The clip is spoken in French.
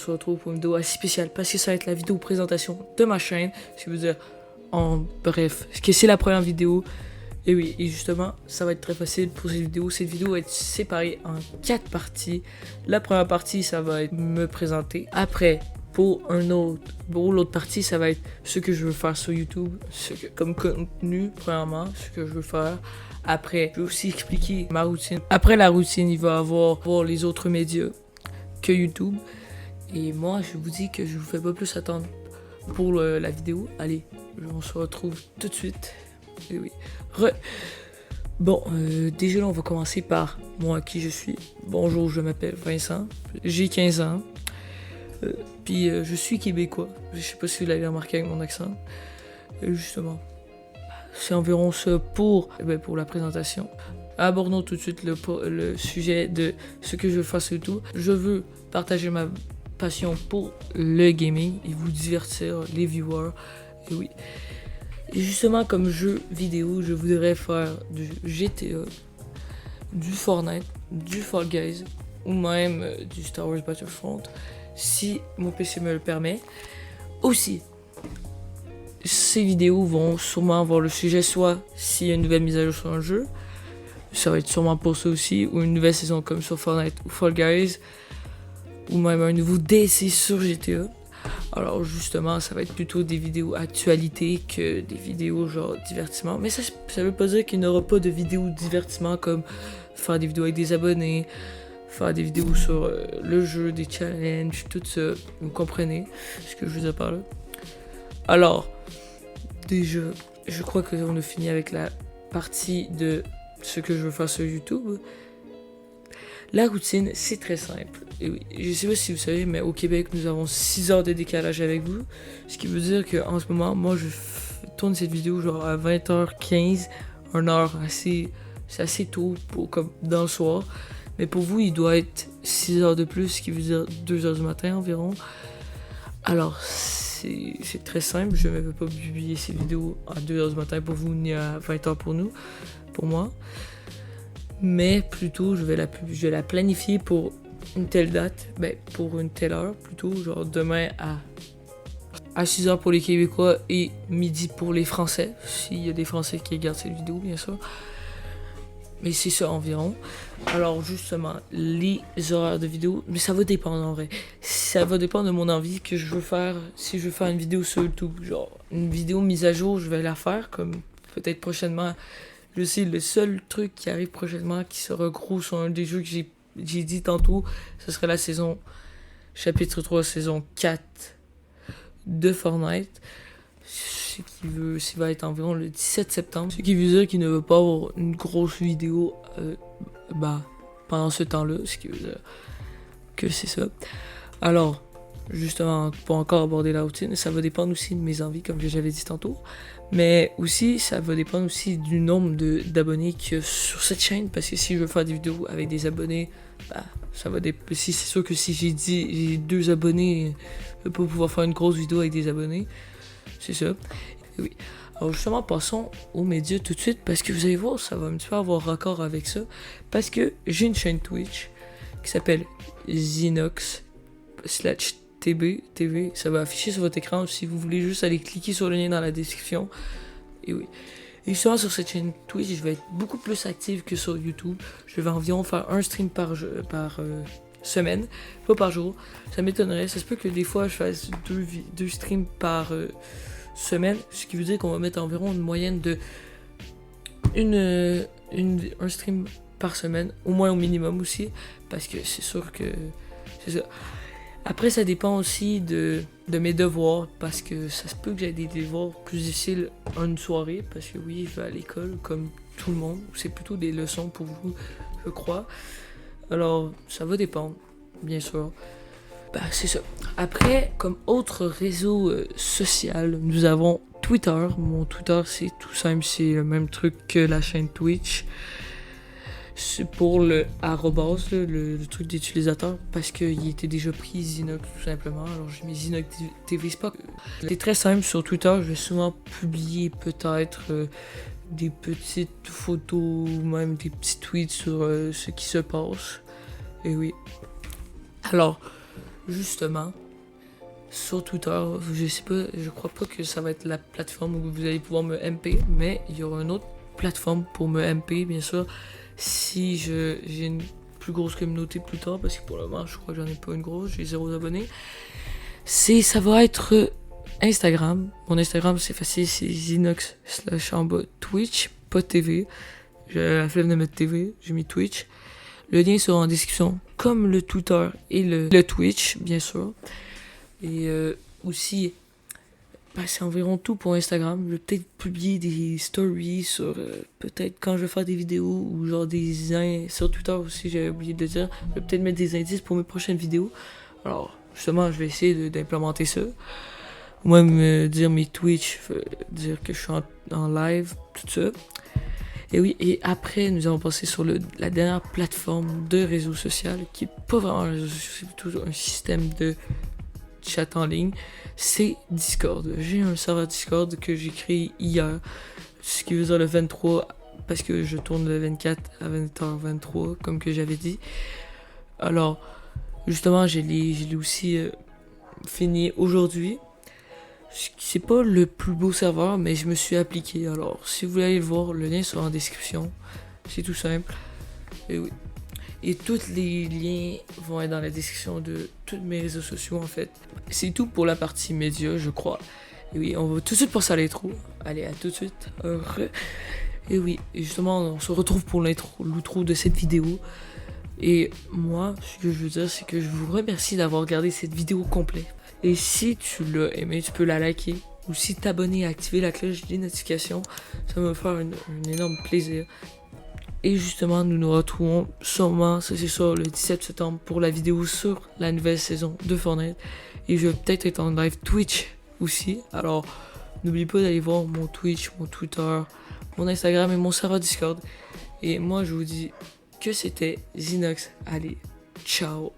se retrouve pour une vidéo assez spéciale parce que ça va être la vidéo présentation de ma chaîne. Ce qui veut dire, en bref, que c'est la première vidéo. Et oui, et justement, ça va être très facile pour cette vidéo. Cette vidéo va être séparée en 4 parties. La première partie, ça va être me présenter. Après, pour l'autre partie, ça va être ce que je veux faire sur YouTube, comme contenu, premièrement, ce que je veux faire. Après, je vais aussi expliquer ma routine. Après la routine, il va y avoir les autres médias que YouTube. Et moi, je vous dis que je vous fais pas plus attendre pour la vidéo. Allez, on se retrouve tout de suite. Et oui. Bon, déjà là, on va commencer par moi, qui je suis. Bonjour, je m'appelle Vincent, j'ai 15 ans. Puis je suis québécois. Je sais pas si vous l'avez remarqué avec mon accent. Justement, c'est environ ça pour la présentation. Abordons tout de suite le sujet de ce que je veux faire sur YouTube. Je veux partager ma passion pour le gaming et vous divertir, les viewers. Et oui. Et justement, comme jeu vidéo, je voudrais faire du GTA, du Fortnite, du Fall Guys ou même du Star Wars Battlefront, si mon PC me le permet. Aussi, ces vidéos vont sûrement avoir le sujet, soit s'il y a une nouvelle mise à jour sur un jeu, ça va être sûrement pour ça aussi, ou une nouvelle saison comme sur Fortnite ou Fall Guys, ou même un nouveau DLC sur GTA. Alors justement, ça va être plutôt des vidéos actualité que des vidéos genre divertissement. Mais ça veut pas dire qu'il n'y aura pas de vidéos divertissement comme faire des vidéos avec des abonnés, faire des vidéos sur le jeu, des challenges, tout ça. Vous comprenez ce que je veux dire par là. Alors, déjà, je crois qu'on a fini avec la partie de ce que je veux faire sur YouTube. La routine, c'est très simple. Et oui, je sais pas si vous savez, mais au Québec, nous avons 6 heures de décalage avec vous. Ce qui veut dire qu'en ce moment, moi, je tourne cette vidéo genre à 20h15, 1h c'est assez tôt, comme dans le soir. Mais pour vous, il doit être 6 heures de plus, ce qui veut dire 2 heures du matin environ. Alors, c'est très simple. Je ne vais pas publier ces vidéos à 2 heures du matin pour vous, ni à 20h pour moi. Mais plutôt, je vais la planifier pour une telle date, pour une telle heure plutôt, genre demain à 6h pour les Québécois et midi pour les Français, s'il y a des Français qui regardent cette vidéo, bien sûr. Mais c'est ça environ. Alors justement, les horaires de vidéo, mais ça va dépendre en vrai. Ça va dépendre de mon envie que je veux faire. Si je veux faire une vidéo sur YouTube, genre une vidéo mise à jour, je vais la faire, comme peut-être prochainement. Je sais, le seul truc qui arrive prochainement, qui sera gros sur un des jeux que j'ai dit tantôt, ce serait la saison chapitre 3, saison 4 de Fortnite. Ce qui va être environ le 17 septembre. Ce qui veut dire qu'il ne va pas avoir une grosse vidéo pendant ce temps-là. Ce qui veut dire que c'est ça. Alors, justement, pour encore aborder la routine, ça va dépendre aussi de mes envies, comme j'avais dit tantôt. Mais aussi, ça va dépendre aussi du nombre d'abonnés qu'il y a sur cette chaîne. Parce que si je veux faire des vidéos avec des abonnés, ça va dépendre. C'est sûr que si j'ai 2 abonnés, je vais pas pouvoir faire une grosse vidéo avec des abonnés. C'est ça. Et oui. Alors justement, passons aux médias tout de suite. Parce que vous allez voir, ça va un petit peu avoir raccord avec ça. Parce que j'ai une chaîne Twitch qui s'appelle Zinox/TV, ça va afficher sur votre écran si vous voulez juste aller cliquer sur le lien dans la description. Et oui. Et justement sur cette chaîne Twitch, je vais être beaucoup plus active que sur YouTube. Je vais environ faire un stream par semaine, pas par jour. Ça m'étonnerait. Ça se peut que des fois je fasse 2 streams par semaine, ce qui veut dire qu'on va mettre environ une moyenne de un stream par semaine, au moins au minimum aussi, parce que c'est sûr que c'est ça. Après, ça dépend aussi de mes devoirs, parce que ça se peut que j'ai des devoirs plus difficiles en une soirée, parce que oui, je vais à l'école comme tout le monde. C'est plutôt des leçons pour vous, je crois. Alors, ça va dépendre, bien sûr. C'est ça. Après, comme autre réseau social, nous avons Twitter. Mon Twitter, c'est tout simple, c'est le même truc que la chaîne Twitch. C'est pour le arrobas, le truc d'utilisateur, parce qu'il était déjà pris Zinox tout simplement. Alors j'ai mis Zinox TV Spot. C'est très simple sur Twitter, je vais souvent publier peut-être des petites photos ou même des petits tweets sur ce qui se passe. Et oui. Alors, justement, sur Twitter, je sais pas, je crois pas que ça va être la plateforme où vous allez pouvoir me MP, mais il y aura une autre plateforme pour me MP, bien sûr, si j'ai une plus grosse communauté plus tard, parce que pour le moment, je crois que j'en ai pas une grosse, j'ai 0 abonnés. Ça va être Instagram. Mon Instagram, c'est facile, c'est Zinox/Twitch, pas TV. J'ai la flemme de mettre TV, j'ai mis Twitch. Le lien sera en description, comme le Twitter et le Twitch, bien sûr. Et aussi, c'est environ tout pour Instagram. Je vais peut-être publier des stories sur peut-être quand je vais faire des vidéos ou genre sur Twitter aussi, j'avais oublié de le dire. Je vais peut-être mettre des indices pour mes prochaines vidéos. Alors, justement, je vais essayer d'implémenter ça. Ou même dire mes Twitch, dire que je suis en live, tout ça. Et oui, et après, nous allons passer sur la dernière plateforme de réseau social, qui est pas vraiment un réseau social, c'est plutôt un système de chat en ligne, c'est Discord. J'ai un serveur Discord que j'ai créé hier, ce qui veut dire le 23, parce que je tourne le 24 à 20h23, comme que j'avais dit. Alors, justement, je l'ai aussi fini aujourd'hui. C'est pas le plus beau serveur, mais je me suis appliqué. Alors, si vous voulez aller le voir, le lien sera en description. C'est tout simple. Et oui. Et tous les liens vont être dans la description de tous mes réseaux sociaux, en fait. C'est tout pour la partie média, je crois. Et oui, on va tout de suite passer à l'intro. Allez, à tout de suite. Et oui, et justement, on se retrouve pour l'outro de cette vidéo. Et moi, ce que je veux dire, c'est que je vous remercie d'avoir regardé cette vidéo complète. Et si tu l'as aimé, tu peux la liker. Ou si t'abonner et activer la cloche des notifications, ça va me faire un énorme plaisir. Et justement, nous nous retrouvons sûrement, ça c'est sûr, le 17 septembre pour la vidéo sur la nouvelle saison de Fortnite. Et je vais peut-être être en live Twitch aussi. Alors, n'oubliez pas d'aller voir mon Twitch, mon Twitter, mon Instagram et mon serveur Discord. Et moi, je vous dis que c'était Zinox. Allez, ciao!